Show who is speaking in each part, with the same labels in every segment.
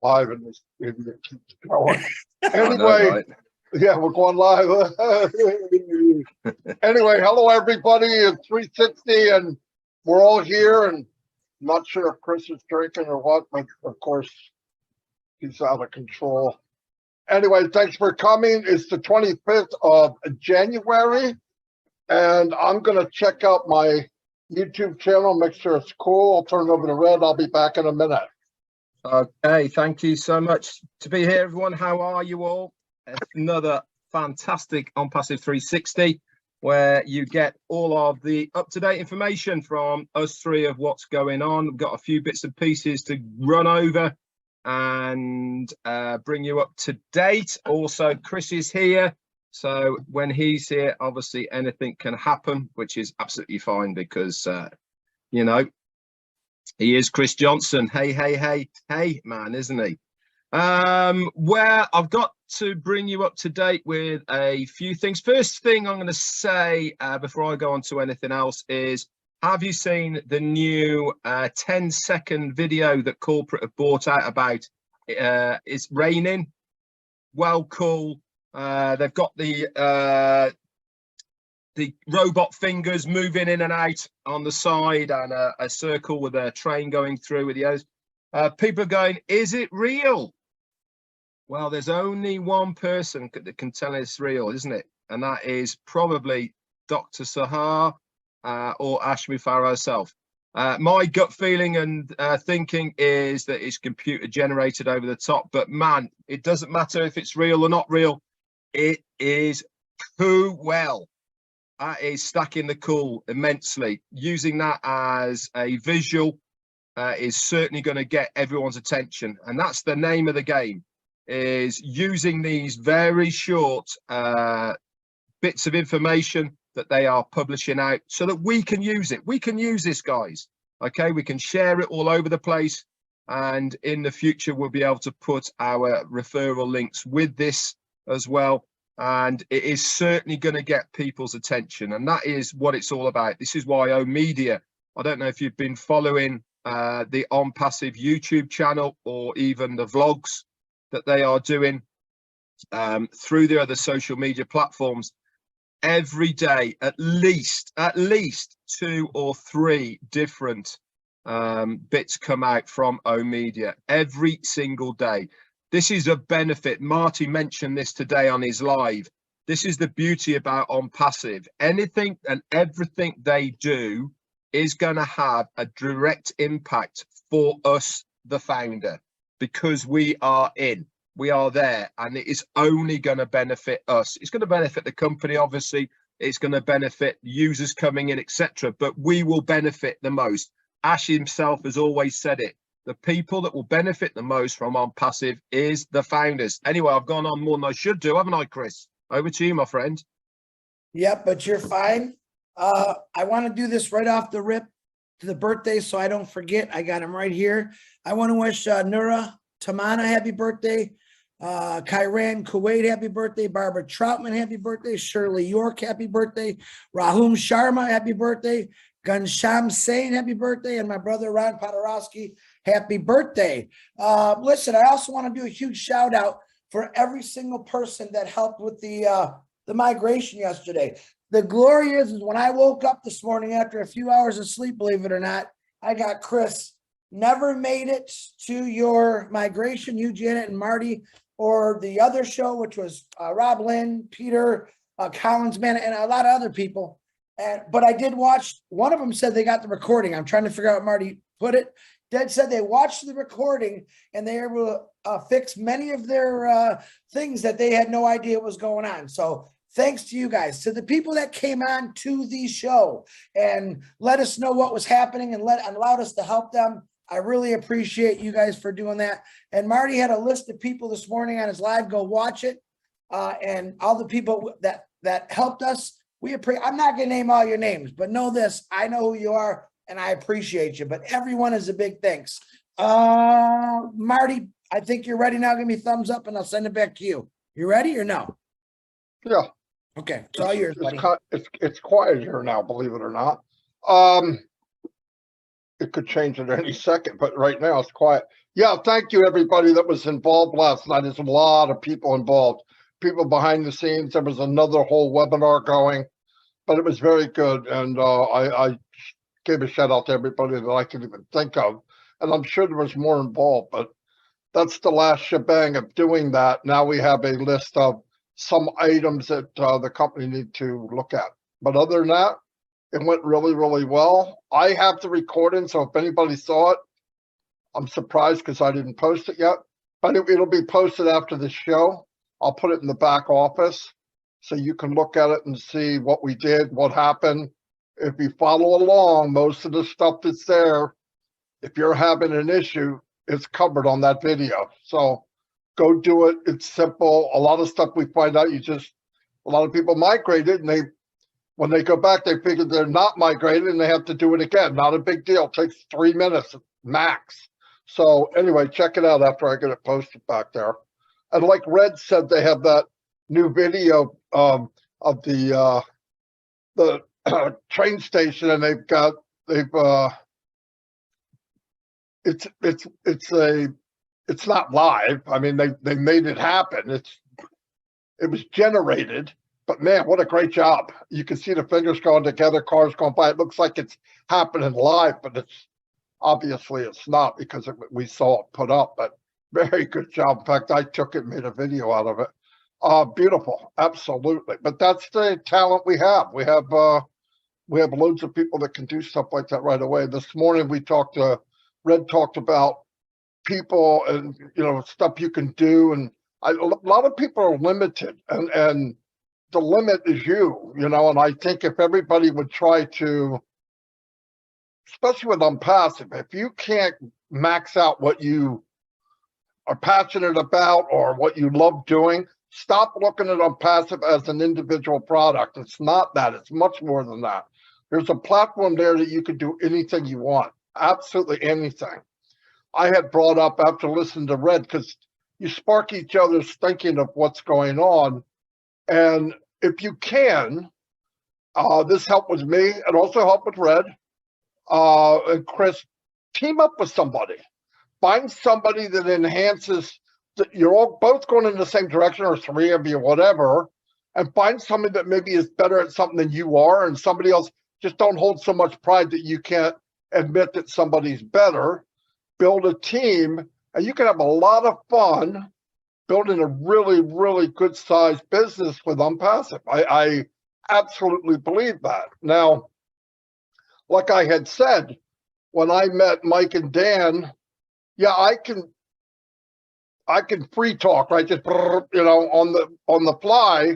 Speaker 1: live and this idiot keeps going.
Speaker 2: I know,
Speaker 1: Anyway,
Speaker 2: right?
Speaker 1: yeah, we're going live. Anyway, hello everybody. It's 360 and we're all here, and I'm not sure if Chris is drinking or what, but of course he's out of control. Anyway, thanks for coming. It's the 25th of January, and I'm going to check out my YouTube channel, make sure it's cool. I'll turn it over to Red. I'll be back in a minute.
Speaker 2: Okay, thank you so much to be here, everyone. How are you all? Another fantastic Onpassive 360, where you get all of the up-to-date information from us three of what's going on. We've got a few bits and pieces to run over and bring you up to date. Also, Chris is here, so when he's here, obviously anything can happen, which is absolutely fine because you know, he is Chris Johnson. Hey man, isn't he? Where I've got to bring you up to date with a few things. First thing I'm going to say before I go on to anything else is, have you seen the new 10-second video that corporate have brought out about it's raining? Well, cool. They've got the robot fingers moving in and out on the side, and a circle with a train going through with the others. People are going, is it real? Well, there's only one person that can tell it's real, isn't it? And that is probably Dr. Sahar or Ashmi Farah herself. My gut feeling and thinking is that it's computer generated over the top, but man, it doesn't matter if it's real or not real. It is well. That is stacking the cool immensely. Using that as a visual is certainly going to get everyone's attention. And that's the name of the game, is using these very short bits of information that they are publishing out so that we can use it. We can use this, guys. Okay, we can share it all over the place. And in the future, we'll be able to put our referral links with this as well. And it is certainly going to get people's attention. And that is what it's all about. This is why Media, I don't know if you've been following the Onpassive YouTube channel or even the vlogs that they are doing through the other social media platforms. Every day, at least 2 or 3 different bits come out from Media every single day. This is a benefit. Marty mentioned this today on his live. This is the beauty about Onpassive. Anything and everything they do is going to have a direct impact for us, the founder, because we are there, and it is only going to benefit us. It's going to benefit the company, obviously. It's going to benefit users coming in, etc. But we will benefit the most. Ash himself has always said it. The people that will benefit the most from Onpassive is the founders. Anyway, I've gone on more than I should do, haven't I, Chris? Over to you, my friend.
Speaker 3: Yep, but you're fine. I want to do this right off the rip to the birthday so I don't forget. I got him right here. I want to wish Nura Tamana happy birthday. Kyran Kuwait happy birthday. Barbara Troutman happy birthday. Shirley York happy birthday. Rahum Sharma happy birthday. Gansham Sain happy birthday. And my brother Ron Podorowski happy birthday. Listen, I also want to do a huge shout out for every single person that helped with the migration yesterday. The glory is when I woke up this morning after a few hours of sleep, believe it or not, I got Chris. Never made it to your migration, you, Janet, and Marty, or the other show, which was Rob Lynn, Peter Collins, man, and a lot of other people. But I did watch. One of them said they got the recording. I'm trying to figure out how Marty put it. Dad said they watched the recording and they were able to fix many of their things that they had no idea was going on. So thanks to you guys, to the people that came on to the show and let us know what was happening and allowed us to help them. I really appreciate you guys for doing that. And Marty had a list of people this morning on his live. Go watch it. And all the people that helped us. I'm not going to name all your names, but know this. I know who you are and I appreciate you. But everyone is a big thanks. Marty, I think you're ready now. Give me a thumbs up and I'll send it back to you. You ready or no?
Speaker 1: Yeah.
Speaker 3: Okay. It's all yours, buddy.
Speaker 1: It's quiet here now, believe it or not. It could change at any second, but right now it's quiet. Yeah, thank you, everybody that was involved last night. There's a lot of people involved, people behind the scenes. There was another whole webinar going, but it was very good. And I gave a shout out to everybody that I could even think of. And I'm sure there was more involved, but that's the last shebang of doing that. Now we have a list of some items that the company need to look at. But other than that, it went really, really well. I have the recording, so if anybody saw it, I'm surprised because I didn't post it yet, but it'll be posted after the show. I'll put it in the back office so you can look at it and see what we did, what happened. If you follow along, most of the stuff that's there, if you're having an issue, it's covered on that video. So go do it. It's simple. A lot of stuff we find out, a lot of people migrated, and when they go back, they figure they're not migrated and they have to do it again. Not a big deal. It takes 3 minutes max. So anyway, check it out after I get it posted back there. And like Red said, they have that new video of the train station, and it's not live. I mean, they made it happen. It was generated, but man, what a great job. You can see the fingers going together, cars going by. It looks like it's happening live, but obviously it's not because we saw it put up, but very good job. In fact, I took it and made a video out of it. Beautiful, absolutely. But that's the talent we have. We have loads of people that can do stuff like that right away. This morning Red talked about people and stuff you can do, and a lot of people are limited, and the limit is you. And I think if everybody would try to, especially with Onpassive, if you can't max out what you are passionate about or what you love doing, stop looking at Onpassive as an individual product. It's not that. It's much more than that. There's a platform there that you can do anything you want, absolutely anything. I had brought up after listening to Red, because you spark each other's thinking of what's going on. And if you can, this helped with me and also helped with Red and Chris, team up with somebody. Find somebody that enhances, that you're all both going in the same direction, or three of you, whatever, and find somebody that maybe is better at something than you are, and somebody else. Just don't hold so much pride that you can't admit that somebody's better. Build a team, and you can have a lot of fun building a really, really good sized business with Onpassive. I absolutely believe that. Now, like I had said, when I met Mike and Dan, yeah, I can free talk, right? Just on the fly.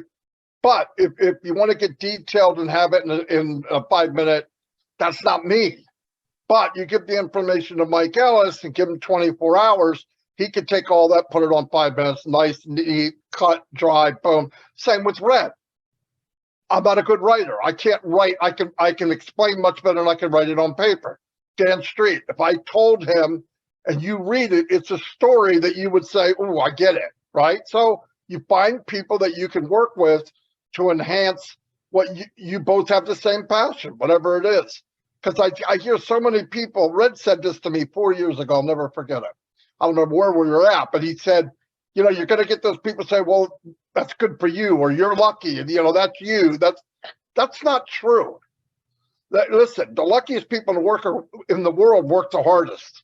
Speaker 1: But if you want to get detailed and have it in a 5 minute, that's not me. But you give the information to Mike Ellis and give him 24 hours, he could take all that, put it on 5 minutes, nice, neat, cut, dry, boom. Same with Red. I'm not a good writer. I can't write. I can explain much better than I can write it on paper. Dan Street, if I told him and you read it, it's a story that you would say, oh, I get it, right? So you find people that you can work with to enhance what you both have the same passion, whatever it is. Because I hear so many people, Red said this to me 4 years ago, I'll never forget it. I don't remember where we were at, but he said, you're going to get those people say, well, that's good for you, or you're lucky, and that's you. That's not true. Listen, the luckiest people in the world work the hardest.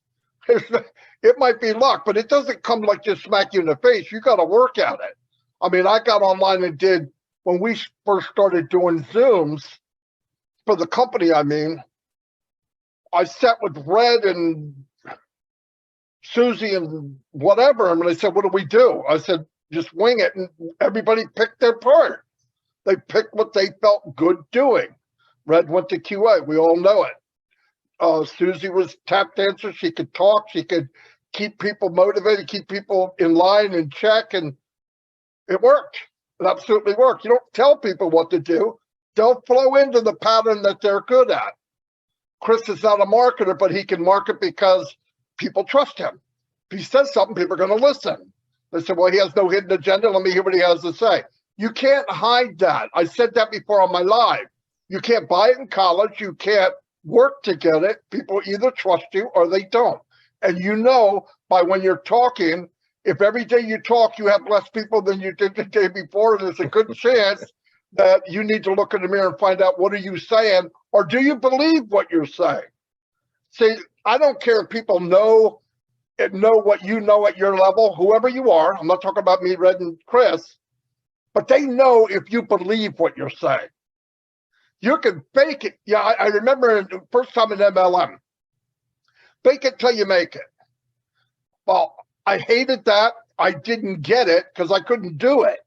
Speaker 1: It might be luck, but it doesn't come like just smack you in the face. You got to work at it. I mean, I got online and did, when we first started doing Zooms for the company, I sat with Red and Susie and whatever, and they said, what do we do? I said, just wing it, and everybody picked their part. They picked what they felt good doing. Red went to QA. We all know it. Susie was tap dancer. She could talk. She could keep people motivated, keep people in line and check, and it worked. It absolutely worked. You don't tell people what to do. They'll flow into the pattern that they're good at. Chris is not a marketer, but he can market because people trust him. If he says something, people are going to listen. They say, well, he has no hidden agenda. Let me hear what he has to say. You can't hide that. I said that before on my live. You can't buy it in college. You can't work to get it. People either trust you or they don't. And you know, by when you're talking, if every day you talk, you have less people than you did the day before, there's a good chance that you need to look in the mirror and find out, what are you saying? Or do you believe what you're saying? See, I don't care if people know what you know at your level, whoever you are. I'm not talking about me, Red, and Chris, but they know if you believe what you're saying. You can fake it. Yeah, I remember the first time in MLM, fake it till you make it. Well, I hated that. I didn't get it because I couldn't do it.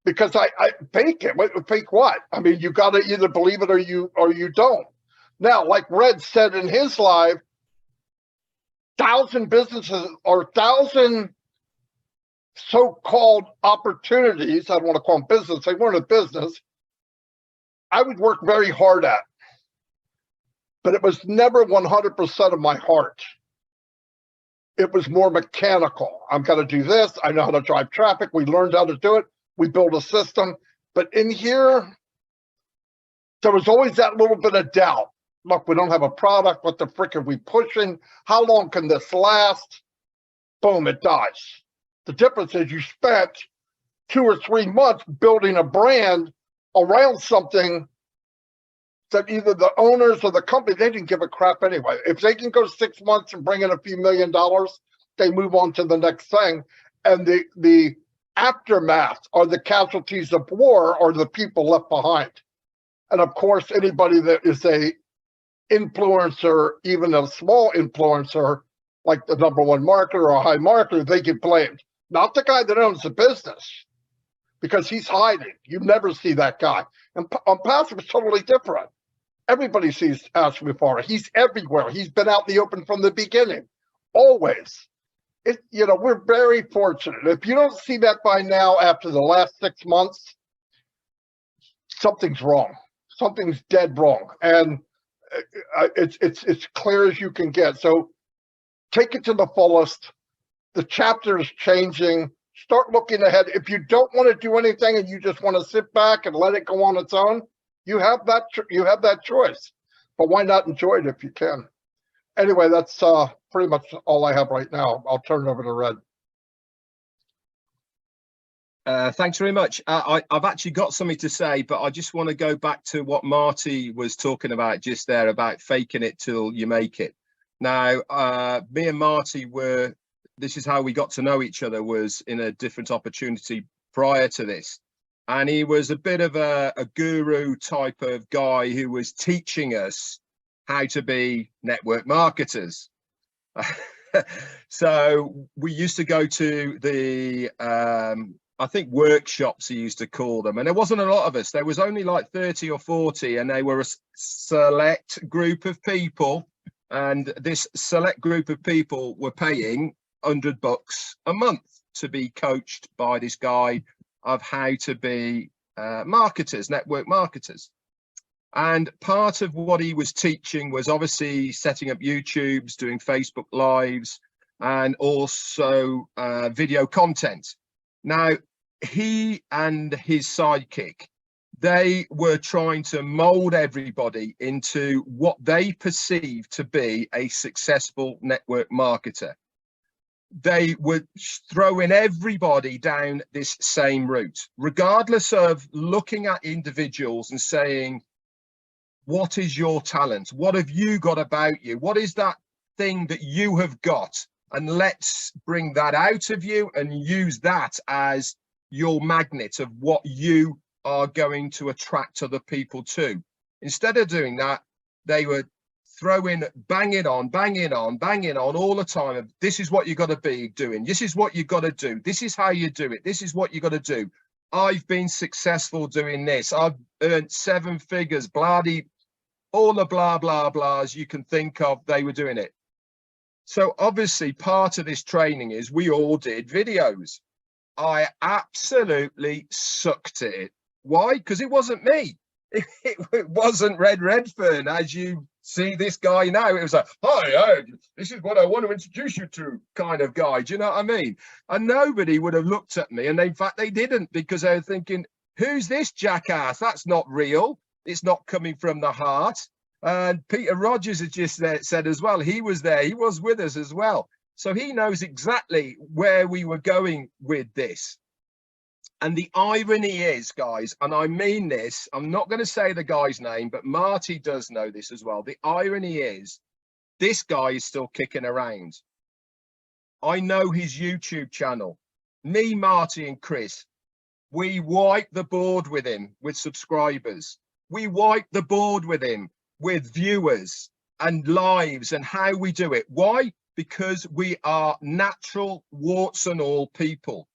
Speaker 1: Because I fake it. Fake what? I mean, you got to either believe it or you don't. Now, like Red said in his live, 1,000 businesses or 1,000 so-called opportunities, I don't want to call them business, they weren't a business, I would work very hard at. But it was never 100% of my heart. It was more mechanical. I'm going to do this. I know how to drive traffic. We learned how to do it. We built a system. But in here, there was always that little bit of doubt. Look, we don't have a product. What the frick are we pushing? How long can this last? Boom, it dies. The difference is you spent 2 or 3 months building a brand around something that either the owners or the company, they didn't give a crap anyway. If they can go 6 months and bring in a few $1 million, they move on to the next thing. And the aftermath or the casualties of war are the people left behind. And of course, anybody that is a influencer, even a small influencer, like the #1 marketer or a high marketer, they get blamed. Not the guy that owns the business, because he's hiding. You never see that guy. And Onpassive is totally different. Everybody sees Ash Mufara. He's everywhere. He's been out in the open from the beginning, always. We're very fortunate. If you don't see that by now, after the last 6 months, something's wrong. Something's dead wrong, and it's clear as you can get. So take it to the fullest. The chapter is changing. Start looking ahead. If you don't want to do anything and you just want to sit back and let it go on its own, you have that choice. But why not enjoy it if you can? Anyway, that's pretty much all I have right now. I'll turn it over to Red.
Speaker 2: Thanks very much. I've actually got something to say, but I just want to go back to what Marty was talking about just there about faking it till you make it. Now, me and Marty this is how we got to know each other, was in a different opportunity prior to this. And he was a bit of a guru type of guy who was teaching us how to be network marketers. So we used to go to the, I think, workshops, he used to call them. And there wasn't a lot of us. There was only like 30 or 40, and they were a select group of people. And this select group of people were paying $100 a month to be coached by this guy of how to be marketers, network marketers. And part of what he was teaching was obviously setting up YouTubes, doing Facebook Lives, and also video content. Now, he and his sidekick, they were trying to mold everybody into what they perceived to be a successful network marketer. They were throwing everybody down this same route, regardless of looking at individuals and saying, what is your talent? What have you got about you? What is that thing that you have got? And let's bring that out of you and use that as your magnet of what you are going to attract other people to. Instead of doing that, they were banging on all the time of, this is what you got to be doing, this is what you got to do, this is how you do it, this is what you got to do. I've been successful doing this, I've earned 7 figures, bloody, all the blah blah blahs you can think of, they were doing it. So obviously part of this training is we all did videos. I absolutely sucked at it. Why? Because it wasn't me. It wasn't Redfern, as you see this guy now. It was like, hi, this is what I want to introduce you to kind of guy. Do you know what I mean? And nobody would have looked at me. And in fact, they didn't, because they were thinking, who's this jackass? That's not real. It's not coming from the heart. And Peter Rogers has just said as well, he was there, he was with us as well. So he knows exactly where we were going with this. And the irony is, guys, and I mean this, I'm not going to say the guy's name, but Marty does know this as well. The irony is, this guy is still kicking around. I know his YouTube channel. Me, Marty, and Chris, we wiped the board with him with subscribers. We wiped the board with him with viewers and lives and how we do it. Why? Because we are natural, warts and all people.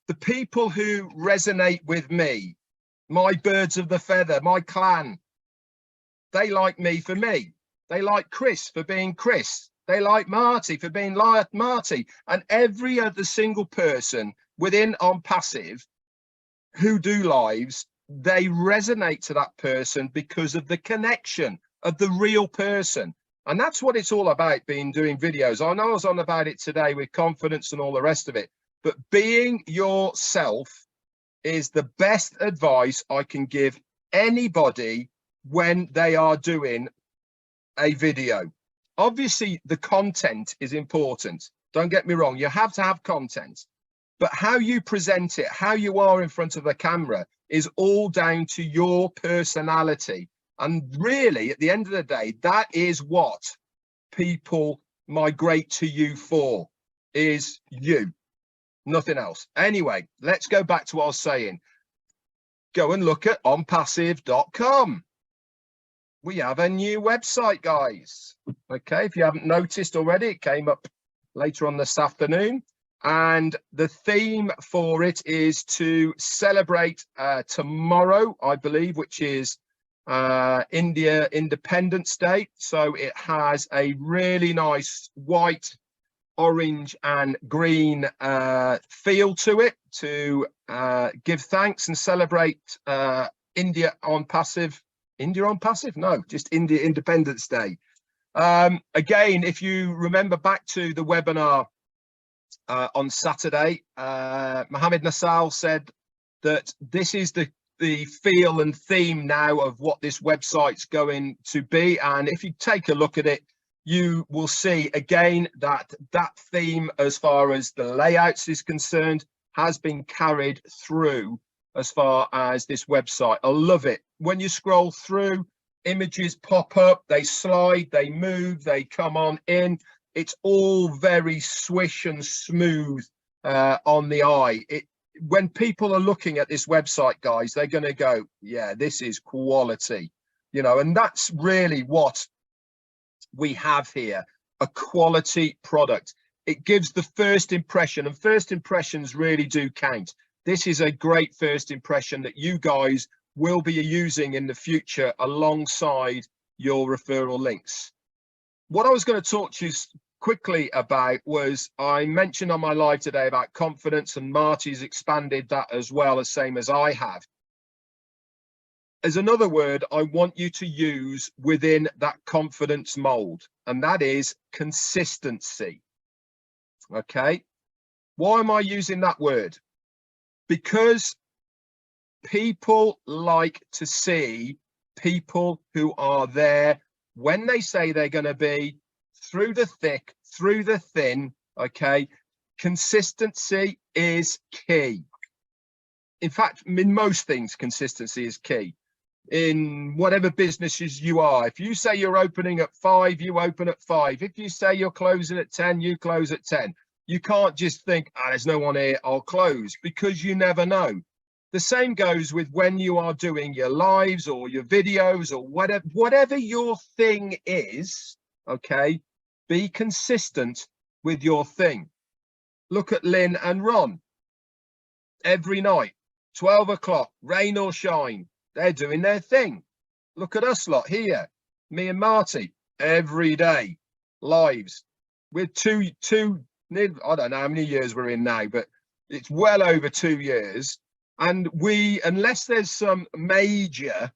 Speaker 2: The people who resonate with me, my birds of the feather, my clan, they like me for me. They like Chris for being Chris. They like Marty for being like Marty. And every other single person within Onpassive who do lives, they resonate to that person because of the connection of the real person. And that's what it's all about, doing videos. I know I was on about it today with confidence and all the rest of it, but being yourself is the best advice I can give anybody when they are doing a video. Obviously, the content is important. Don't get me wrong. You have to have content, but how you present it, how you are in front of the camera is all down to your personality. And really, at the end of the day, that is what people migrate to you for, is you, nothing else. Anyway, let's go back to what I was saying. Go and look at onpassive.com. We have a new website, guys. Okay, if you haven't noticed already, it came up later on this afternoon. And the theme for it is to celebrate tomorrow, I believe, which is India Independence Day. So it has a really nice white, orange and green feel to it to give thanks and celebrate India Onpassive. India Onpassive? No, just India Independence Day. Again, if you remember back to the webinar on Saturday, Mohammed Nassal said that this is the feel and theme now of what this website's going to be. And if you take a look at it, you will see again that theme, as far as the layouts is concerned, has been carried through as far as this website. I love it. When you scroll through, images pop up, they slide, they move, they come on in. It's all very swish and smooth on the eye. When people are looking at this website, guys, they're going to go, yeah, this is quality, you know, and that's really what we have here, a quality product. It gives the first impression, and first impressions really do count. This is a great first impression that you guys will be using in the future alongside your referral links. What I was going to talk to you quickly about was, I mentioned on my live today about confidence, and Marty's expanded that as well, as same as I have. There's another word I want you to use within that confidence mold, and that is consistency. Okay, why am I using that word? Because people like to see people who are there when they say they're going to be, through the thick, through the thin. Okay, consistency is key. In fact, in most things, consistency is key. In whatever businesses you are, if you say you're opening at 5, you open at 5. If you say you're closing at 10, you close at 10. You can't just think, oh, there's no one here, I'll close, because you never know. The same goes with when you are doing your lives or your videos or whatever your thing is. Okay, be consistent with your thing. Look at Lynn and Ron. Every night, 12 o'clock, rain or shine, they're doing their thing. Look at us lot here, me and Marty, every day, lives. We're two, I don't know how many years we're in now, but it's well over 2 years. And we, unless there's some major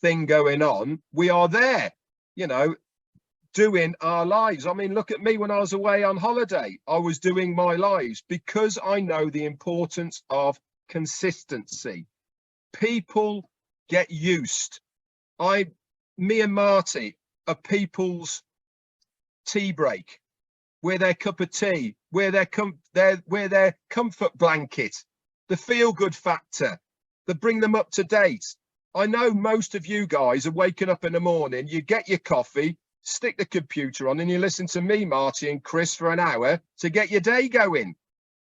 Speaker 2: thing going on, we are there, you know, doing our lives. I mean, look at me when I was away on holiday. I was doing my lives because I know the importance of consistency. People get used. I me and Marty are people's tea break. We're their cup of tea. We're their comfort blanket, the feel-good factor, that bring them up to date. I know most of you guys are waking up in the morning, you get your coffee, stick the computer on, and you listen to me, Marty, and Chris for an hour to get your day going.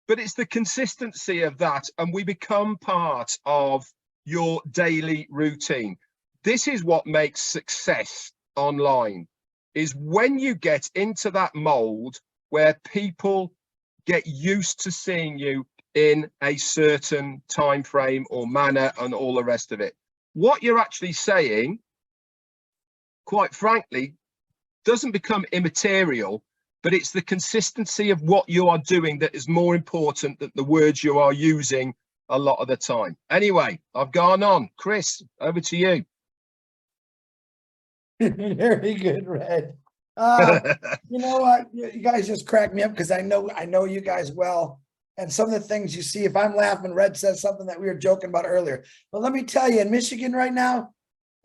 Speaker 2: But it's the consistency of that, and we become part of your daily routine. This is what makes success online, is when you get into that mold where people get used to seeing you in a certain time frame or manner and all the rest of it. What you're actually saying, quite frankly, doesn't become immaterial, but it's the consistency of what you are doing that is more important than the words you are using a lot of the time. Anyway, I've gone on. Chris, over to you.
Speaker 3: Very good, Red. You know what? You guys just crack me up because I know you guys well. And some of the things you see, if I'm laughing, Red says something that we were joking about earlier. But let me tell you, in Michigan right now,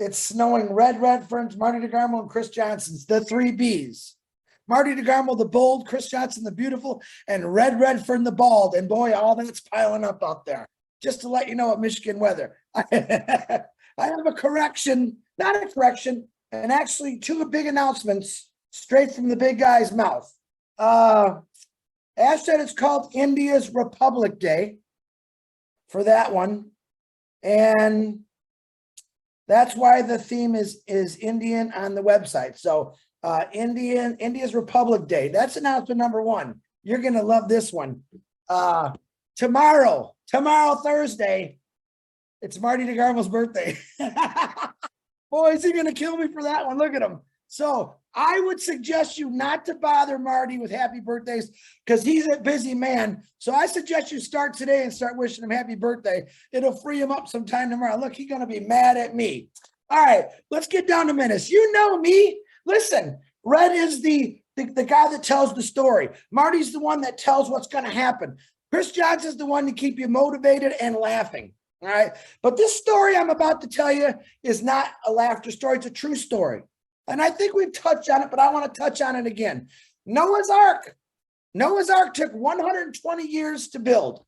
Speaker 3: it's snowing. Redfern's, Marty Degarmo, and Chris Johnson's, the 3 Bs. Marty Degarmo, the bold, Chris Johnson, the beautiful, and Redfern, the bald. And boy, all that's piling up out there. Just to let you know what Michigan weather. I have a correction, not a correction, and actually 2 big announcements straight from the big guy's mouth. Ash said it's called India's Republic Day for that one. And that's why the theme is Indian on the website. So India's Republic Day. That's announcement number 1. You're going to love this one. Tomorrow, Thursday, it's Marty Degarmo's birthday. Boy, is he going to kill me for that one. Look at him. So I would suggest you not to bother Marty with happy birthdays because he's a busy man. So I suggest you start today and start wishing him happy birthday. It'll free him up sometime tomorrow. Look, he's going to be mad at me. All right, let's get down to minutes. You know me. Listen, Red is the guy that tells the story. Marty's the one that tells what's going to happen. Chris Johnson's the one to keep you motivated and laughing. All right. But this story I'm about to tell you is not a laughter story. It's a true story. And I think we've touched on it, but I want to touch on it again. Noah's Ark. Noah's Ark took 120 years to build.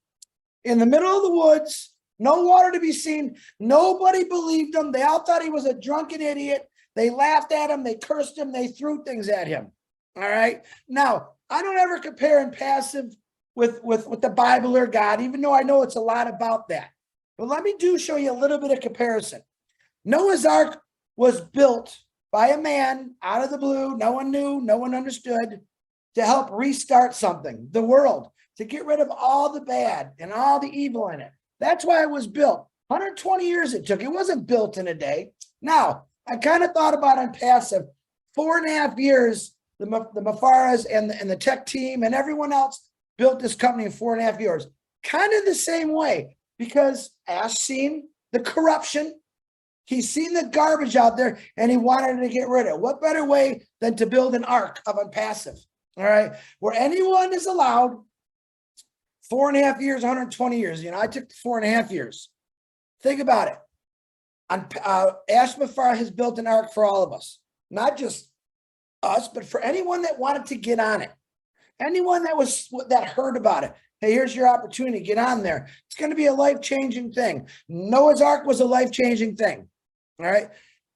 Speaker 3: In the middle of the woods, no water to be seen. Nobody believed him. They all thought he was a drunken idiot. They laughed at him. They cursed him. They threw things at him. All right. Now, I don't ever compare Onpassive with the Bible or God, even though I know it's a lot about that. But let me show you a little bit of comparison. Noah's Ark was built by a man out of the blue. No one knew, no one understood, to help restart something, the world, to get rid of all the bad and all the evil in it. That's why it was built. 120 years it took. It wasn't built in a day. Now, I kind of thought about Onpassive. 4.5 years, the Mafaras and the tech team and everyone else built this company in 4.5 years. Kind of the same way, because Ash seen the corruption. He's seen the garbage out there and he wanted to get rid of it. What better way than to build an ark of Onpassive, all right, where anyone is allowed. 4.5 years, 120 years. You know, I took 4.5 years. Think about it. Ash Mafar has built an ark for all of us, not just us, but for anyone that wanted to get on it. Anyone that heard about it. Hey, here's your opportunity. Get on there. It's going to be a life-changing thing. Noah's Ark was a life-changing thing. All right.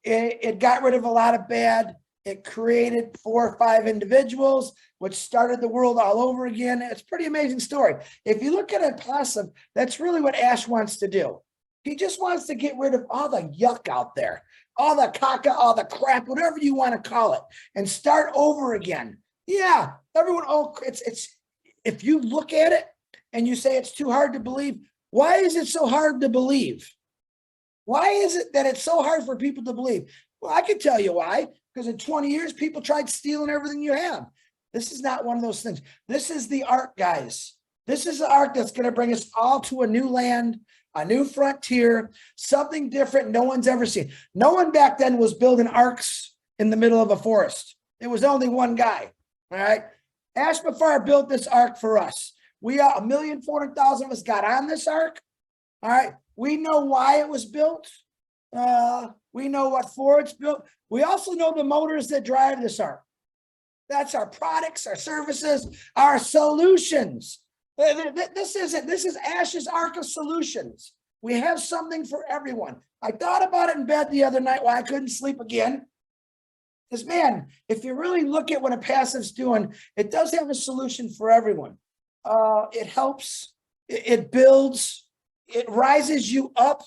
Speaker 3: It got rid of a lot of bad. It created 4 or 5 individuals, which started the world all over again. It's a pretty amazing story. If you look at Onpassive, that's really what Ash wants to do. He just wants to get rid of all the yuck out there, all the caca, all the crap, whatever you want to call it, and start over again. Yeah, everyone. Oh, it's. If you look at it and you say it's too hard to believe, why is it so hard to believe? Why is it that it's so hard for people to believe? Well, I can tell you why. Because in 20 years, people tried stealing everything you have. This is not one of those things. This is the ark, guys. This is the ark that's going to bring us all to a new land, a new frontier, something different no one's ever seen. No one back then was building arks in the middle of a forest. It was only one guy. All right. Ash Mafar built this ark for us. We are 1,400,000 of us got on this ark. All right. We know why it was built. We know what for it's built. We also know the motors that drive this ark. That's our products, our services, our solutions. This is Ash's Ark of Solutions. We have something for everyone. I thought about it in bed the other night while I couldn't sleep again. Because, man, if you really look at what Onpassive's doing, it does have a solution for everyone. It helps, it builds, it rises you up.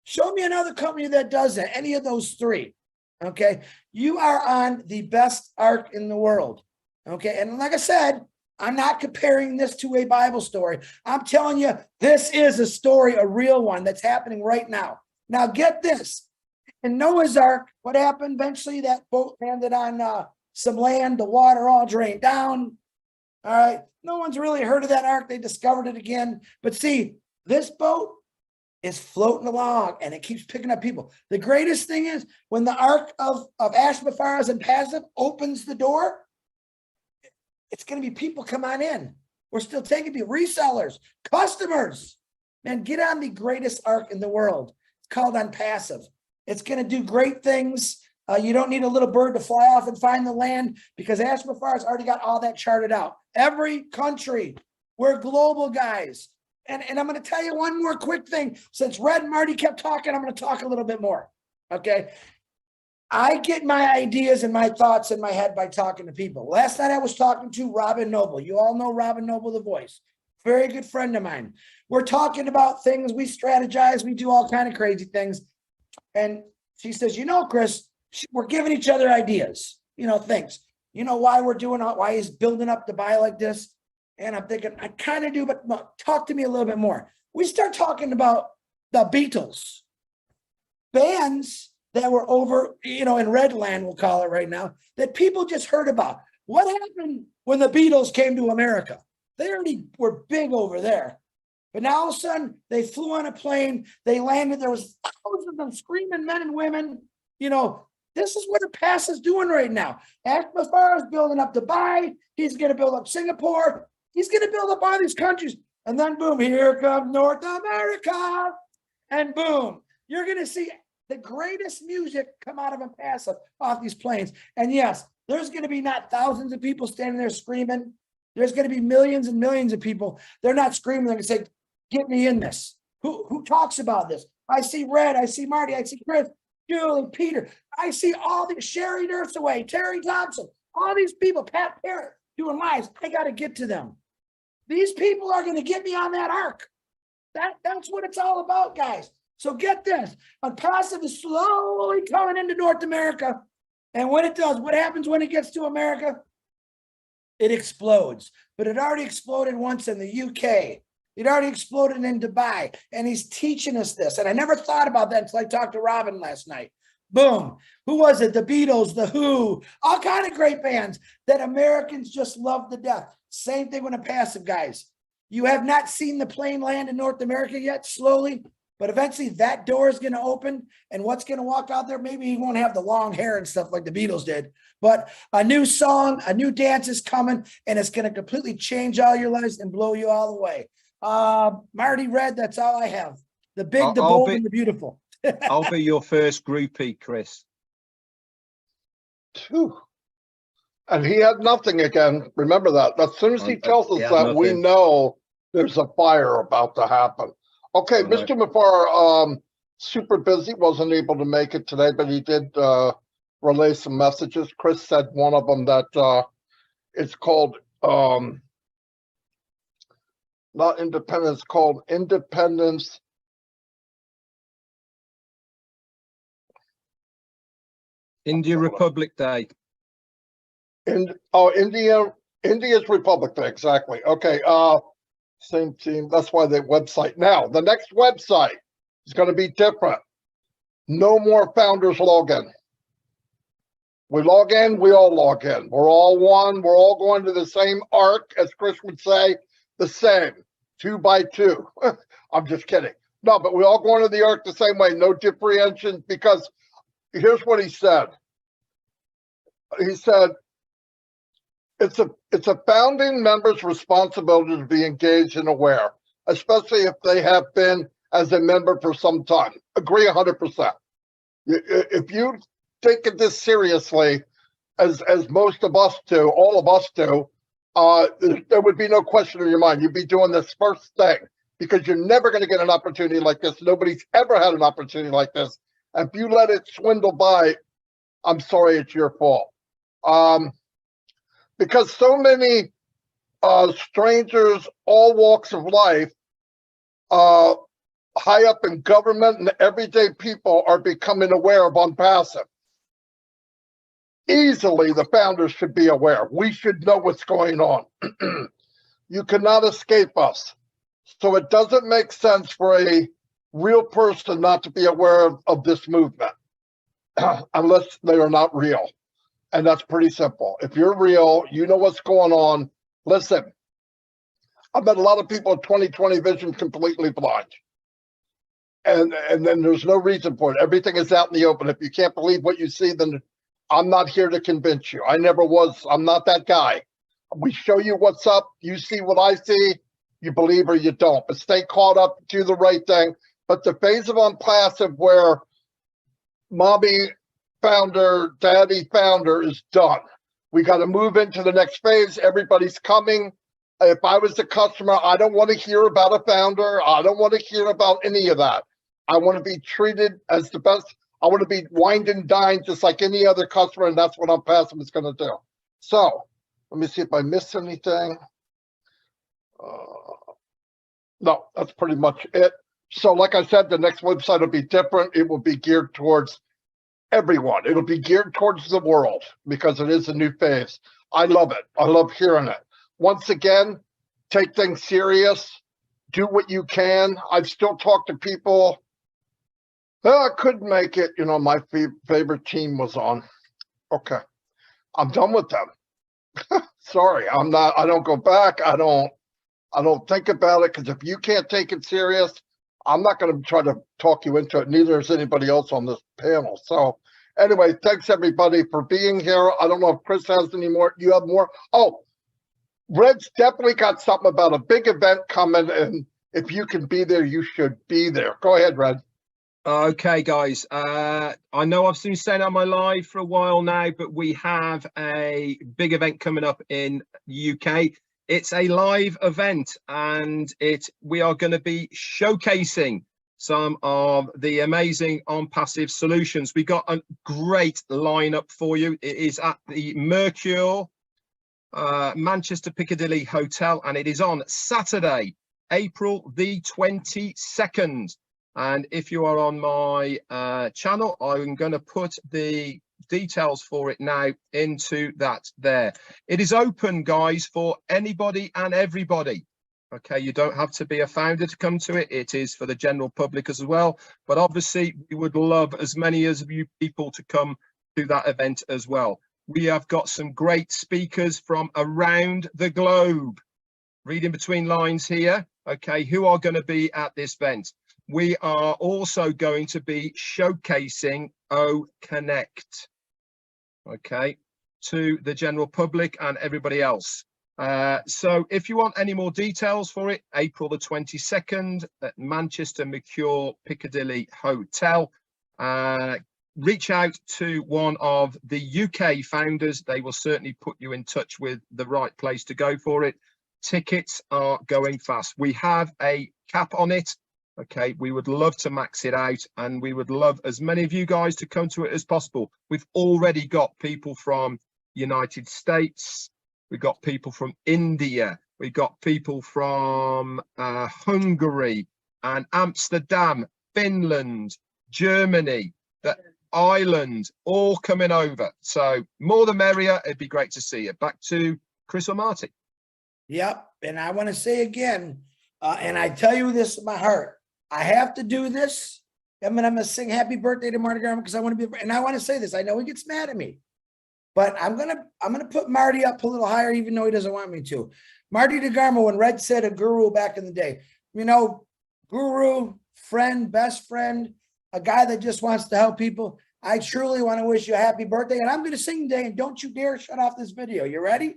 Speaker 3: Show me another company that does that, any of those three. Okay, you are on the best ark in the world. Okay, and like I said, I'm not comparing this to a Bible story. I'm telling you, this is a story, a real one that's happening right now. Now, get this. In Noah's Ark, what happened? Eventually, that boat landed on some land. The water all drained down. All right. No one's really heard of that ark. They discovered it again. But see, this boat is floating along and it keeps picking up people. The greatest thing is when the ark of Ashmafaras and Passive opens the door, it's going to be people come on in. We're still taking people, resellers, customers. Man, get on the greatest ark in the world. It's called Onpassive. It's going to do great things. You don't need a little bird to fly off and find the land because Ashmafar's already got all that charted out. Every country, we're global guys. And I'm going to tell you one more quick thing. Since Red and Marty kept talking, I'm going to talk a little bit more. Okay. I get my ideas and my thoughts in my head by talking to people. Last night I was talking to Robin Noble. You all know Robin Noble, the voice. Very good friend of mine. We're talking about things. We strategize. We do all kind of crazy things. And she says, you know, Chris, we're giving each other ideas, you know, things, you know, why we're doing, why he's building up to buy like this. And I'm thinking, I kind of do, but talk to me a little bit more. We start talking about the Beatles, bands that were over, you know, in Redland, we'll call it right now, that people just heard about. What happened when the Beatles came to America? They already were big over there. But now all of a sudden, they flew on a plane, they landed, there was thousands of them screaming men and women. You know, this is what Onpassive is doing right now. Ashmafar is building up Dubai. He's going to build up Singapore. He's going to build up all these countries. And then boom, here comes North America. And boom, you're going to see the greatest music come out of Onpassive off these planes. And yes, there's going to be not thousands of people standing there screaming. There's going to be millions and millions of people. They're not screaming. They're going to say, get me in this. Who talks about this? I see Red. I see Marty. I see Chris, Julie, Peter. I see all these, Sherry Nursaway, Terry Thompson, all these people, Pat Parrott doing lives. I got to get to them. These people are going to get me on that ark. That's what it's all about, guys. So get this. Onpassive is slowly coming into North America. And when it does, what happens when it gets to America? It explodes. But it already exploded once in the UK. It already exploded in Dubai. And he's teaching us this. And I never thought about that until I talked to Robin last night. Boom. Who was it? The Beatles, The Who, all kind of great bands that Americans just love to death. Same thing with Onpassive, guys. You have not seen the plane land in North America yet, slowly, but eventually that door is going to open. And what's going to walk out there? Maybe he won't have the long hair and stuff like the Beatles did, but a new song, a new dance is coming, and it's going to completely change all your lives and blow you all the way. Marty, Red, that's all I have. The big, the bold, and the beautiful.
Speaker 2: I'll be your first groupie, Chris.
Speaker 1: Phew. And he had nothing again. Remember that. As soon as he tells us that, we know there's a fire about to happen. Okay, Mr. Mafar, super busy, wasn't able to make it today, but he did relay some messages. Chris said one of them that it's called, not independence, called Independence.
Speaker 2: India Republic Day.
Speaker 1: India's Republic Day, exactly. Okay, same team. That's why the website. Now, the next website is going to be different. No more founders login. We log in, we all log in. We're all one. We're all going to the same arc, as Chris would say, the same, 2 by 2. I'm just kidding. No, but we all going to the arc the same way. No differentiation, because here's what he said. He said, it's a founding member's responsibility to be engaged and aware, especially if they have been as a member for some time. Agree 100%. If you take this seriously, as most of us do, all of us do, there would be no question in your mind. You'd be doing this first thing because you're never going to get an opportunity like this. Nobody's ever had an opportunity like this. And if you let it swindle by, I'm sorry, it's your fault. Because so many strangers, all walks of life, high up in government and everyday people are becoming aware of Onpassive. Easily, the founders should be aware. We should know what's going on. You cannot escape us. So it doesn't make sense for a real person not to be aware of this movement unless they are not real. And that's pretty simple. If you're real, you know what's going on. Listen, I've met a lot of people with 20/20 vision completely blind. And then there's no reason for it. Everything is out in the open. If you can't believe what you see, then I'm not here to convince you. I never was. I'm not that guy. We show you what's up. You see what I see. You believe or you don't. But stay caught up. Do the right thing. But the phase of Onpassive where mommy founder, daddy founder is done. We got to move into the next phase. Everybody's coming. If I was the customer, I don't want to hear about a founder. I don't want to hear about any of that. I want to be treated as the best. I want to be wined and dined just like any other customer, and that's what Onpassive is going to do. So let me see if I missed anything. No, that's pretty much it. So like I said, the next website will be different. It will be geared towards everyone. It'll be geared towards the world because it is a new phase. I love it. I love hearing it. Once again, take things serious. Do what you can. I've still talked to people. I couldn't make it. You know, my favorite team was on. Okay. I'm done with them. Sorry. I don't go back. I don't think about it because if you can't take it serious, I'm not going to try to talk you into it. Neither is anybody else on this panel. So anyway, thanks everybody for being here. I don't know if Chris has any more. You have more? Oh, Red's definitely got something about a big event coming. And if you can be there, you should be there. Go ahead, Red.
Speaker 2: Okay, guys. I know I've been saying on my live for a while now, but we have a big event coming up in UK. It's a live event, and we are going to be showcasing some of the amazing Onpassive solutions. We got a great lineup for you. It is at the Mercure Manchester Piccadilly Hotel, and it is on Saturday, April the 22nd. And if you are on my channel, I'm going to put the details for it now into that there. It is open, guys, for anybody and everybody. Okay, you don't have to be a founder to come to it. It is for the general public as well. But obviously, we would love as many of you people to come to that event as well. We have got some great speakers from around the globe. Reading between lines here, okay, who are going to be at this event. We are also going to be showcasing O Connect, okay, to the general public and everybody else. So if you want any more details for it, April the 22nd at Manchester Mercure Piccadilly Hotel, reach out to one of the UK founders. They will certainly put you in touch with the right place to go for it. Tickets are going fast. We have a cap on it. Okay, we would love to max it out, and we would love as many of you guys to come to it as possible. We've already got people from United States. We've got people from India. We've got people from Hungary and Amsterdam, Finland, Germany, Ireland, all coming over. So more the merrier. It'd be great to see you. Back to Chris or Marty.
Speaker 3: Yep. And I want to say again, and I tell you this in my heart, I have to do this. I'm going to sing happy birthday to Marty Degarmo because I want to be, and I want to say this. I know he gets mad at me, but I'm going to put Marty up a little higher, even though he doesn't want me to. Marty Degarmo, when Red said a guru back in the day, you know, guru, friend, best friend, a guy that just wants to help people. I truly want to wish you a happy birthday, and I'm going to sing today, and don't you dare shut off this video. You ready?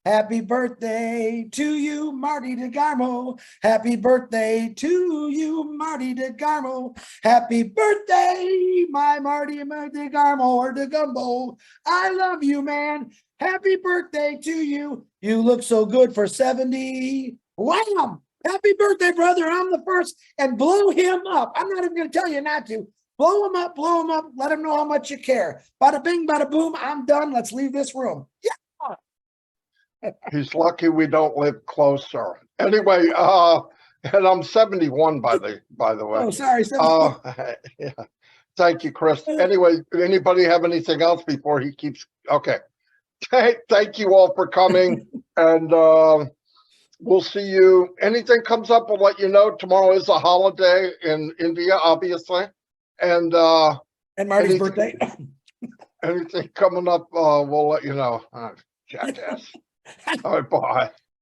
Speaker 3: Happy birthday to you, Marty Degarmo. Happy birthday to you, Marty Degarmo. Happy birthday, my Marty Degarmo or DeGumbo. I love you, man. Happy birthday to you. You look so good for 70. Wham! Happy birthday, brother. I'm the first. And blow him up. I'm not even going to tell you not to. Blow him up, blow him up. Let him know how much you care. Bada bing, bada boom. I'm done. Let's leave this room. Yeah.
Speaker 1: He's lucky we don't live closer. Anyway, and I'm 71 by the way.
Speaker 3: Oh, sorry.
Speaker 1: Yeah. Thank you, Chris. Anyway, anybody have anything else before he keeps? Okay. Thank you all for coming, and we'll see you. Anything comes up, we'll let you know. Tomorrow is a holiday in India, obviously, and
Speaker 3: Marty's birthday.
Speaker 1: anything coming up, we'll let you know. Jackass. All right, bye.